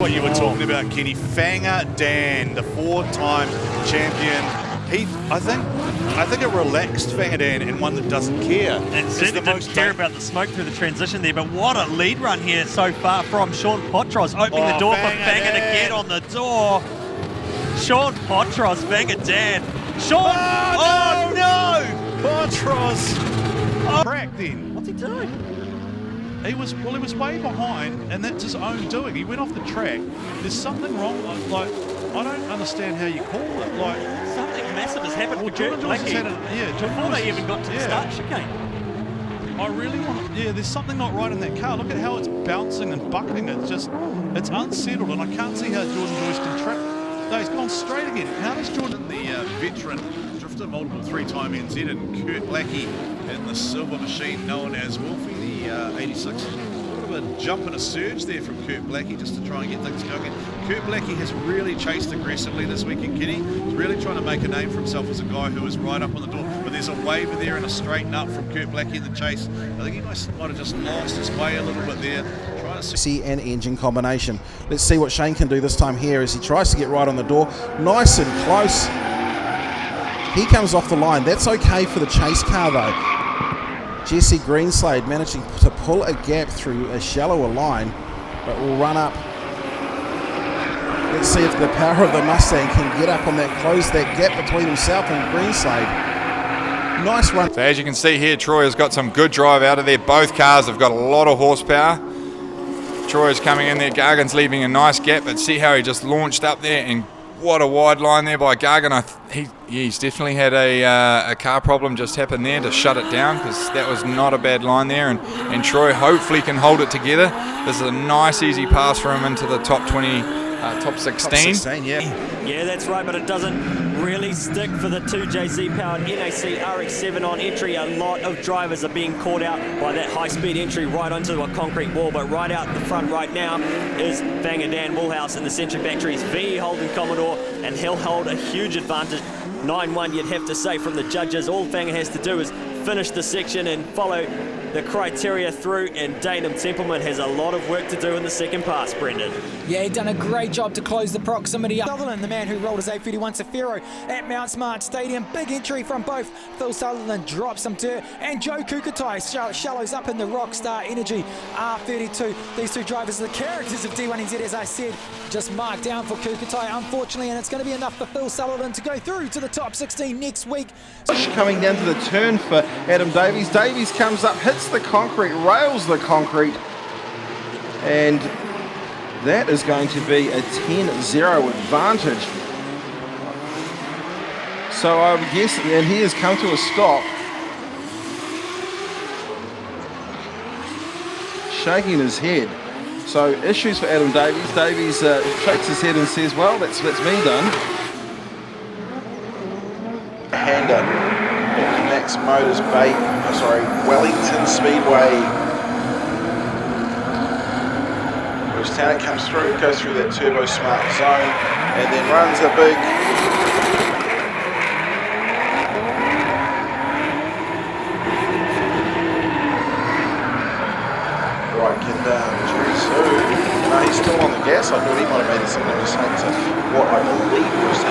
What you were talking about, Kenny, Fanger Dan, the 4-time champion. I think a relaxed Fanger Dan and one that doesn't care. And certainly didn't care about the smoke through the transition there, but what a lead run here so far from Sean Potros, opening the door for Fanger to get on the door. Sean Potros, Fanger Dan. Sean, oh no! Potros! Crack then. What's he doing? He was way behind, and that's his own doing. He went off the track. There's something wrong. Like I don't understand how you call it. Like something massive has happened for Jordan Blackie before they even got to the start chicane. I really want. Yeah, there's something not right in that car. Look at how it's bouncing and bucking. It's unsettled, and I can't see how Jordan Joyce can track. No, he's gone straight again. How does Jordan, the veteran drifter, multiple 3-time NZ, and Kurt Blackie in the silver machine known as Wolfie, the 86. A bit of a jump and a surge there from Kurt Blackie just to try and get things going. Kurt Blackie has really chased aggressively this weekend, Kenny. He's really trying to make a name for himself as a guy who is right up on the door. But there's a waver there and a straighten up from Kurt Blackie in the chase. I think he might have just lost his way a little bit there. See an engine combination. Let's see what Shane can do this time here as he tries to get right on the door. Nice and close. He comes off the line. That's okay for the chase car though. Jesse Greenslade managing to pull a gap through a shallower line, but will run up. Let's see if the power of the Mustang can get up on that, close that gap between himself and Greenslade. Nice run. So as you can see here, Troy has got some good drive out of there. Both cars have got a lot of horsepower. Troy is coming in there, Gargan's leaving a nice gap, but see how he just launched up there, and what a wide line there by Gargan. He's definitely had a car problem just happen there to shut it down, because that was not a bad line there, and Troy hopefully can hold it together. This is a nice easy pass for him into the top 20, top 16. Top 16, yeah. Yeah, that's right, but it doesn't really stick for the 2JZ powered NAC RX-7 on entry. A lot of drivers are being caught out by that high-speed entry right onto a concrete wall, but right out the front right now is Fanger Dan Woolhouse in the Century Batteries V Holden Commodore, and he'll hold a huge advantage. 9-1 you'd have to say from the judges. All Fanger has to do is finish the section and follow the criteria through, and Dana Templeman has a lot of work to do in the second pass, Brendan. Yeah, he done a great job to close the proximity. Sutherland, the man who rolled his 831 Safiro at Mount Smart Stadium. Big entry from both. Phil Sutherland drops some dirt, and Joe Kukatai shallows up in the Rockstar Energy R32. These two drivers are the characters of D1NZ, as I said, just marked down for Kukatai, unfortunately, and it's going to be enough for Phil Sutherland to go through to the top 16 next week. Coming down to the turn for Adam Davies. Davies comes up, hits the concrete, rails the concrete, and that is going to be a 10-0 advantage. So I would guess, and he has come to a stop, shaking his head. So issues for Adam Davies. Davies shakes his head and says, well, that's me done. Hander at Max Motors Wellington Speedway. Town comes through, goes through that turbo smart zone, and then runs a big right, get down, no, he's still on the gas. I thought he might have made a similar mistake to what I believe was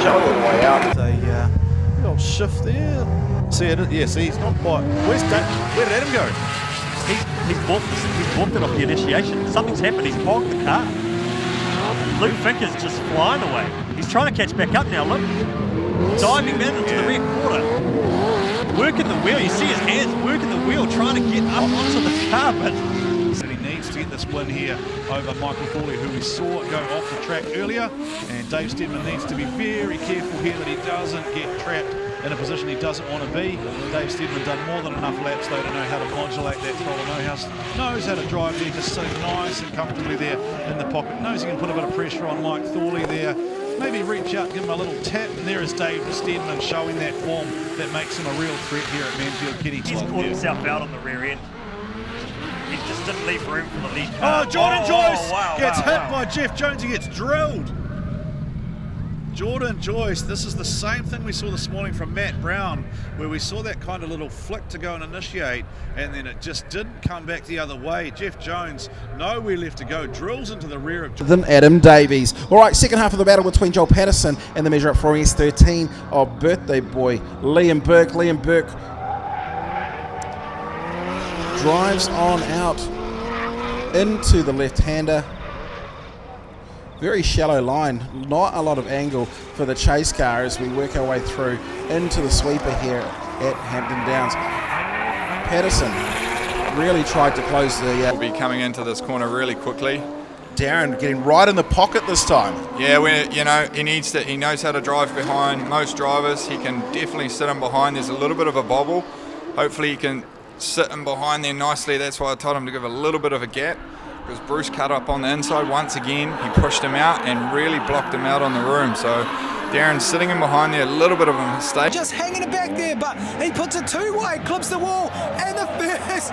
shallow all the way out. A little shift there. See it? Yeah, see, he's not quite. Where did Adam go? He's walked it off the initiation. Something's happened. He's hogged the car. Luke Finker's just flying away. He's trying to catch back up now, look. Diving down into the rear quarter. Working the wheel. You see his hands working the wheel, trying to get up onto the car, but he needs to get this win here over Michael Thorley, who we saw go off the track earlier. And Dave Steadman needs to be very careful here that he doesn't get trapped in a position he doesn't want to be. Dave Steadman done more than enough laps though to know how to modulate that throttle. Knows how to drive there, just sitting nice and comfortably there in the pocket. Knows he can put a bit of pressure on Mike Thorley there. Maybe reach out, give him a little tap, and there is Dave Steadman showing that form that makes him a real threat here at Manfield, Kitty. He's caught himself out on the rear end. He just didn't leave room for the lead car. Oh, Jordan Joyce gets hit by Jeff Jones. He gets drilled. Jordan Joyce, this is the same thing we saw this morning from Matt Brown, where we saw that kind of little flick to go and initiate, and then it just didn't come back the other way. Jeff Jones, nowhere left to go, drills into the rear of Than Adam Davies. All right, second half of the battle between Joel Patterson and the measure up for S13 of birthday boy Liam Burke. Liam Burke drives on out into the left-hander. Very shallow line, not a lot of angle for the chase car as we work our way through into the sweeper here at Hampton Downs. Patterson really tried to close the... Will be coming into this corner really quickly. Darren getting right in the pocket this time. Yeah, he knows how to drive behind most drivers. He can definitely sit in behind. There's a little bit of a bobble. Hopefully he can sit in behind there nicely. That's why I told him to give a little bit of a gap, because Bruce cut up on the inside once again. He pushed him out and really blocked him out on the room. So Darren's sitting in behind there, a little bit of a mistake. Just hanging it back there, but he puts it too wide, clips the wall, and the first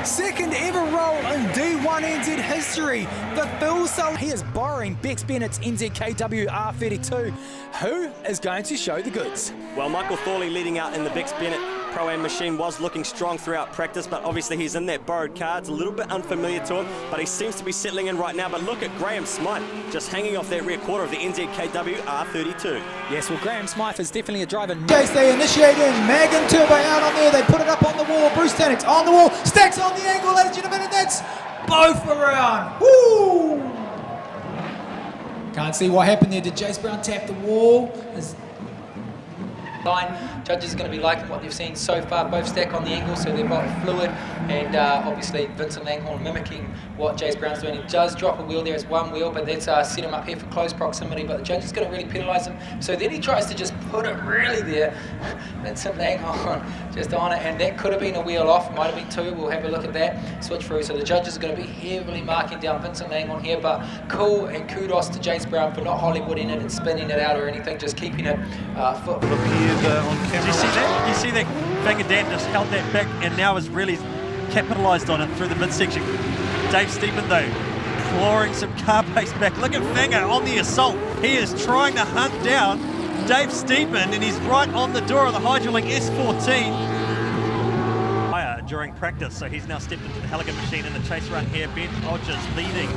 second ever roll in D1NZ history for Phil Sullivan. He is borrowing Bex Bennett's NZKW R32. Who is going to show the goods? Well, Michael Thorley leading out in the Bex Bennett Pro-Am machine was looking strong throughout practice, but obviously he's in that borrowed car. It's a little bit unfamiliar to him, but he seems to be settling in right now. But look at Graham Smythe just hanging off that rear quarter of the NZKW R32. Yes, well, Graham Smythe is definitely a driver. Yes, they initiate in. Magan Turbo out on there. They put it up on the wall. Bruce Tannett's on the wall. Stacks on the angle, ladies and gentlemen, and that's both around. Woo! Can't see what happened there. Did Jace Brown tap the wall? Line. Judges are going to be liking what they've seen so far. Both stack on the angle, so they're both fluid, and obviously Vincent Langhorne mimicking what Jace Brown's doing. He does drop a wheel there, it's one wheel, but that's set him up here for close proximity, but the judge is going to really penalise him. So then he tries to just put it really there. Vincent Langhorne just on it, and that could have been a wheel off, might have been two. We'll have a look at that. Switch through. So the judges are going to be heavily marking down Vincent Langhorne here, but cool, and kudos to Jace Brown for not Hollywooding it and spinning it out or anything, just keeping it foot. on camera. Did you see that? You see that Van Dan just held that back and now has really capitalised on it through the midsection. Dave Steedman though, clawing some car pace back. Look at Wenger on the assault. He is trying to hunt down Dave Steedman, and he's right on the door of the Hydrolink S14 during practice, so he's now stepped into the Halligan machine in the chase run here. Ben Hodges leading.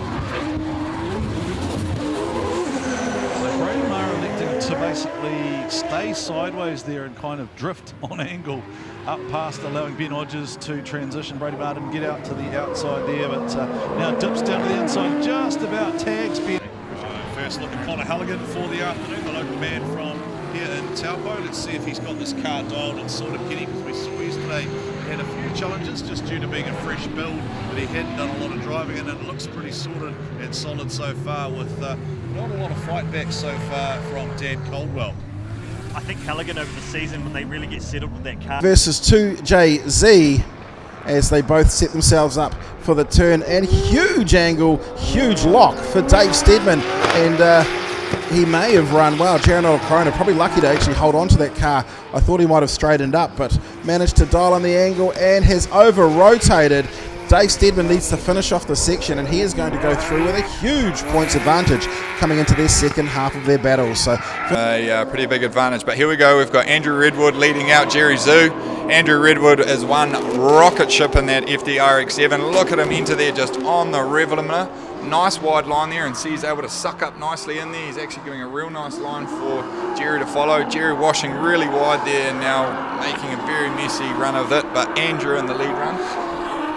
Braden are electing to basically stay sideways there and kind of drift on angle up past, allowing Ben Hodges to transition. Brady Martin get out to the outside there, but now dips down to the inside, just about tags Ben. First look at Connor Halligan for the afternoon, the local man from here in Taupo. Let's see if he's got this car dialed and sort of getting, because we saw yesterday he had a few challenges just due to being a fresh build, but he hadn't done a lot of driving, and it looks pretty sorted and solid so far, with not a lot of fight back so far from Dan Caldwell. I think Halligan over the season, when they really get settled with that car. Versus 2JZ as they both set themselves up for the turn, and huge angle, huge lock for Dave Steedman, and he may have run well. Jaron O'Connor probably lucky to actually hold on to that car. I thought he might have straightened up, but managed to dial on the angle and has over-rotated. Dave Steedman needs to finish off the section, and he is going to go through with a huge points advantage coming into their second half of their battle. So a pretty big advantage, but here we go. We've got Andrew Redwood leading out Jerry Zoo. Andrew Redwood is one rocket ship in that FDRX7. Look at him enter there just on the rev limiter. Nice wide line there, and he's able to suck up nicely in there. He's actually giving a real nice line for Jerry to follow. Jerry washing really wide there and now making a very messy run of it, but Andrew in the lead run.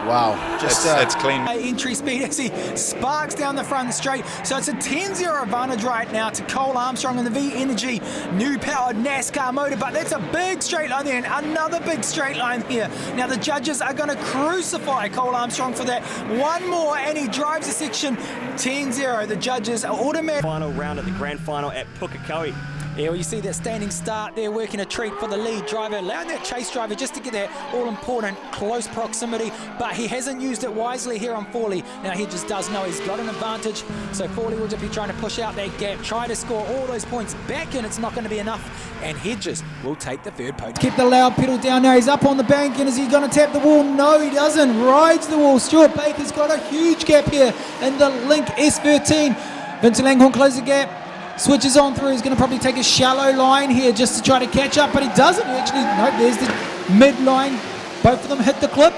wow, just it's clean. Entry speed as he sparks down the front straight. So it's a 10-0 advantage right now to Cole Armstrong and the V Energy new powered NASCAR motor, but that's a big straight line there, and another big straight line here. Now the judges are going to crucify Cole Armstrong for that. One more and he drives the section 10-0. The judges are automatic. Final round at the grand final at Pukekohe. Yeah, well, you see that standing start there, working a treat for the lead driver, allowing that chase driver just to get that all-important close proximity, but he hasn't used it wisely here on Forley. Now he just does know he's got an advantage, so Forley will just be trying to push out that gap, try to score all those points back, and it's not going to be enough, and Hedges will take the third podium. Keep the loud pedal down now, he's up on the bank, and is he going to tap the wall? No, he doesn't. Rides the wall. Stuart Baker's got a huge gap here in the Link S13. Vincent Langhorne closes the gap. switches on through. He's going to probably take a shallow line here just to try to catch up, but he doesn't actually. No, there's the mid-line. Both of them hit the clip.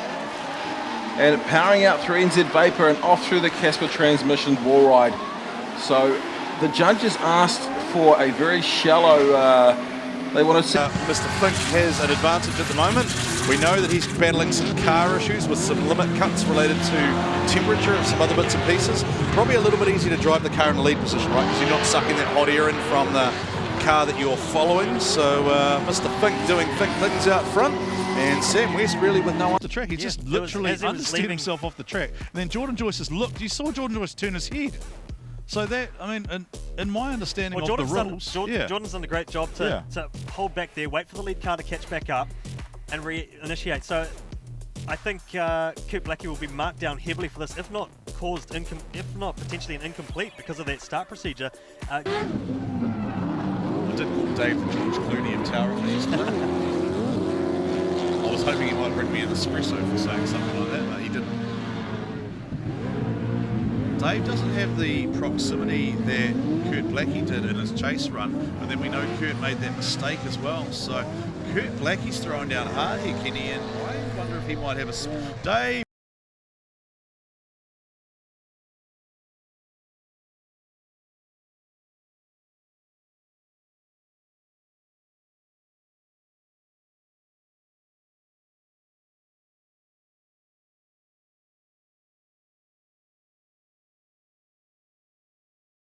And powering out through NZ Vapor and off through the Casper transmission wall ride. So the judges asked for a very shallow, they want to see... Mr. Fink has an advantage at the moment. We know that he's battling some car issues with some limit cuts related to temperature and some other bits and pieces. Probably a little bit easier to drive the car in the lead position, right? Because you're not sucking that hot air in from the car that you're following. So Mr. Fink doing Fink things out front. And Sam West really with no one off the track. He just literally understeered himself off the track. And then Jordan Joyce has looked. You saw Jordan Joyce turn his head. So that, I mean, in my understanding of the rules... Jordan's done a great job to hold back there, wait for the lead car to catch back up and re-initiate. So I think Kurt Blackie will be marked down heavily for this, if not caused, if not potentially an incomplete because of that start procedure. I did call Dave the George Clooney of Tower on yesterday. I was hoping he might bring me an espresso for saying something like that, but he didn't. Dave doesn't have the proximity that Kurt Blackie did in his chase run, but then we know Kurt made that mistake as well. So Kurt Blackie's throwing down hard here, Kenny, and I wonder if he might have a... Dave!